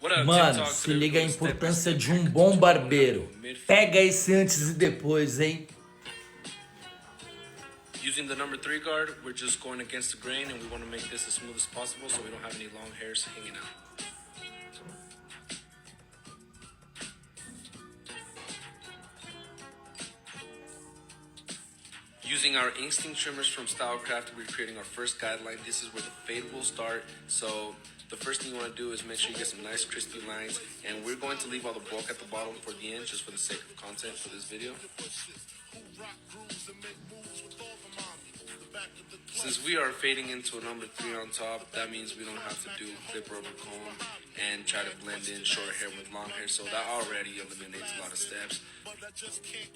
Mano, se liga a importância de um bom barbeiro. Pega esse antes e depois, hein? Using the number 3 guard, we're just going against the grain and we want to make this as smooth as possible so we don't have any long hairs hanging out. Using our instinct trimmers from Stylecraft, we're creating our first guideline. This is where the fade will start. So the first thing you want to do is make sure you get some nice crispy lines. And we're going to leave all the bulk at the bottom for the end, just for the sake of content for this video. Since we are fading into a number 3 on top, that means we don't have to do clipper over comb and try to blend in short hair with long hair. So that already eliminates a lot of steps.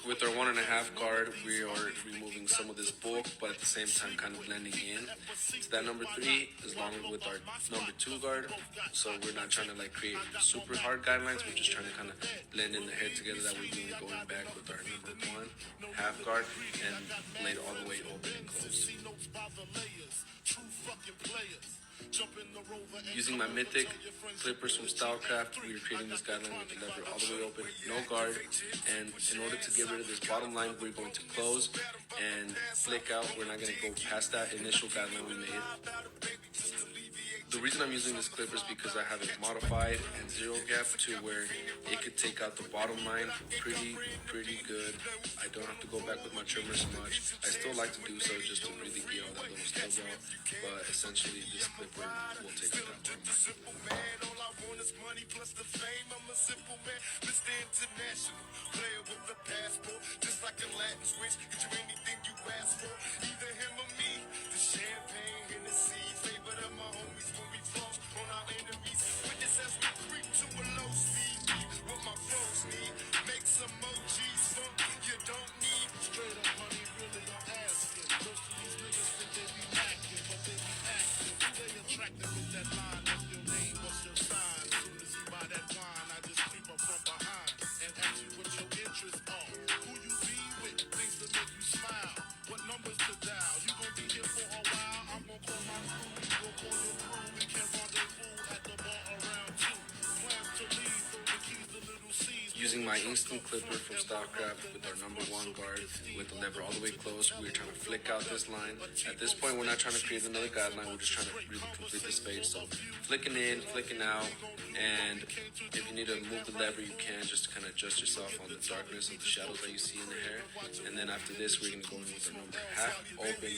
With our 1.5 guard, we are removing some of this bulk, but at the same time kind of blending in. So that number 3 is along with our number 2 guard. So we're not trying to like create super hard guidelines. We're just trying to kind of blend in the hair together. That we're really going back with our number 1.5 guard and blade all the way open and closed. Using my Mythic clippers from Stylecraft, we are creating this guideline with the lever all the way open, no guard, and in order to get rid of this bottom line, we're going to close and flick out. We're not going to go past that initial guideline we made. The reason I'm using this clipper is because I have it modified and zero gap to where it could take out the bottom line pretty good. I don't have to go back with my trimmer so much. I still like to do so just to really get all that little stub out, but essentially this clipper will take out that bottom line. Using my instant clipper from Stylecraft with our number 1 guard with the lever all the way closed, we're trying to flick out this line. At this point, we're not trying to create another guideline, we're just trying to really complete this fade. So flicking in, flicking out, and if you need to move the lever, you can just to kind of adjust yourself on the darkness of the shadows that you see in the hair. And then after this, we're going to go in with our number 1/2 open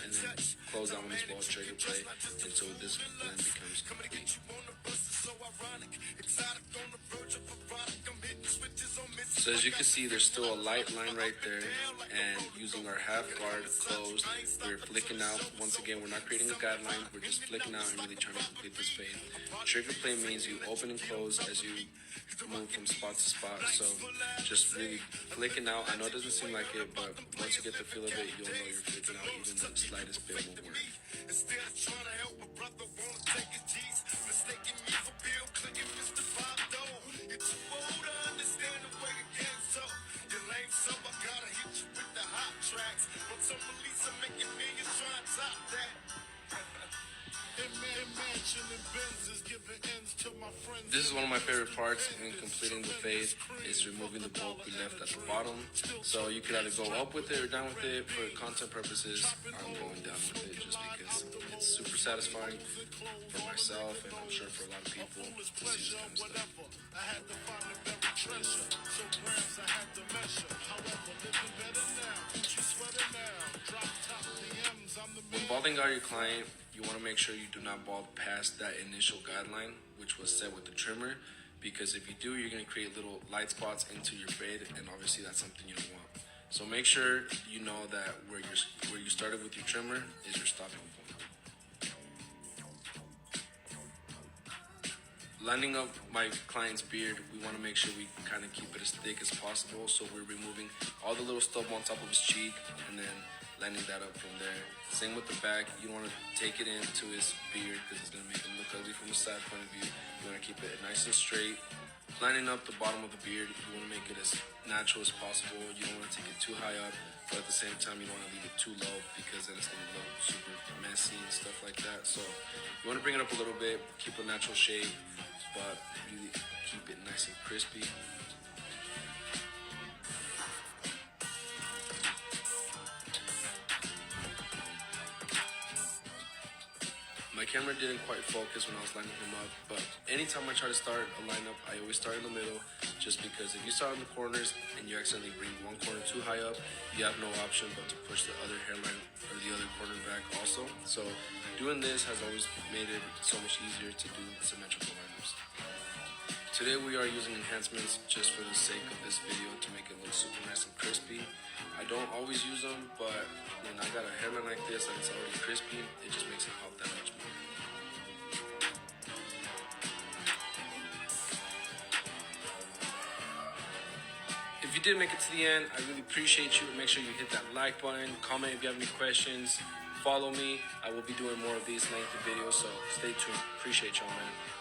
and then close down this ball trigger play until this blend becomes complete. So as you can see, there's still a light line right there, and using our 1/2 guard closed, we're flicking out. Once again, we're not creating a guideline, we're just flicking out and really trying to complete this fade. Trigger play means you open and close as you move from spot to spot, so just really flicking out. I know it doesn't seem like it, but once you get the feel of it, you'll know you're flicking out. Even the slightest bit will work. This is one of my favorite parts in completing the fade, is removing the bulk we left at the bottom. So you could either go up with it or down with it. For content purposes, I'm going down with it just because it's super satisfying for myself, and I'm sure for a lot of people to see this kind of stuff. When balding out your client, you want to make sure you do not bald past that initial guideline, which was set with the trimmer, because if you do, you're going to create little light spots into your fade, and obviously that's something you don't want. So make sure you know that where you started with your trimmer is your stopping point. Lining up my client's beard, we want to make sure we kind of keep it as thick as possible, so we're removing all the little stubble on top of his cheek and then lining that up from there. Same with the back, you don't want to take it into his beard because it's going to make him look ugly from a side point of view. You want to keep it nice and straight. Lining up the bottom of the beard, you want to make it as natural as possible. You don't want to take it too high up, but at the same time, you don't want to leave it too low because then it's going to look super messy and stuff like that. So you want to bring it up a little bit, keep a natural shape. but really keep it nice and crispy. My camera didn't quite focus when I was lining him up, but anytime I try to start a lineup, I always start in the middle, just because if you start in the corners and you accidentally bring one corner too high up, you have no option but to push the other hairline or the other corner back also. So doing this has always made it so much easier to do symmetrical lineups. Today we are using enhancements just for the sake of this video to make it look super nice and crispy. I don't always use them, but when I got a hairline like this and it's already crispy, it just makes it pop that much more. If you did make it to the end, I really appreciate you. Make sure you hit that like button, comment if you have any questions, follow me. I will be doing more of these lengthy videos, so stay tuned. Appreciate y'all, man.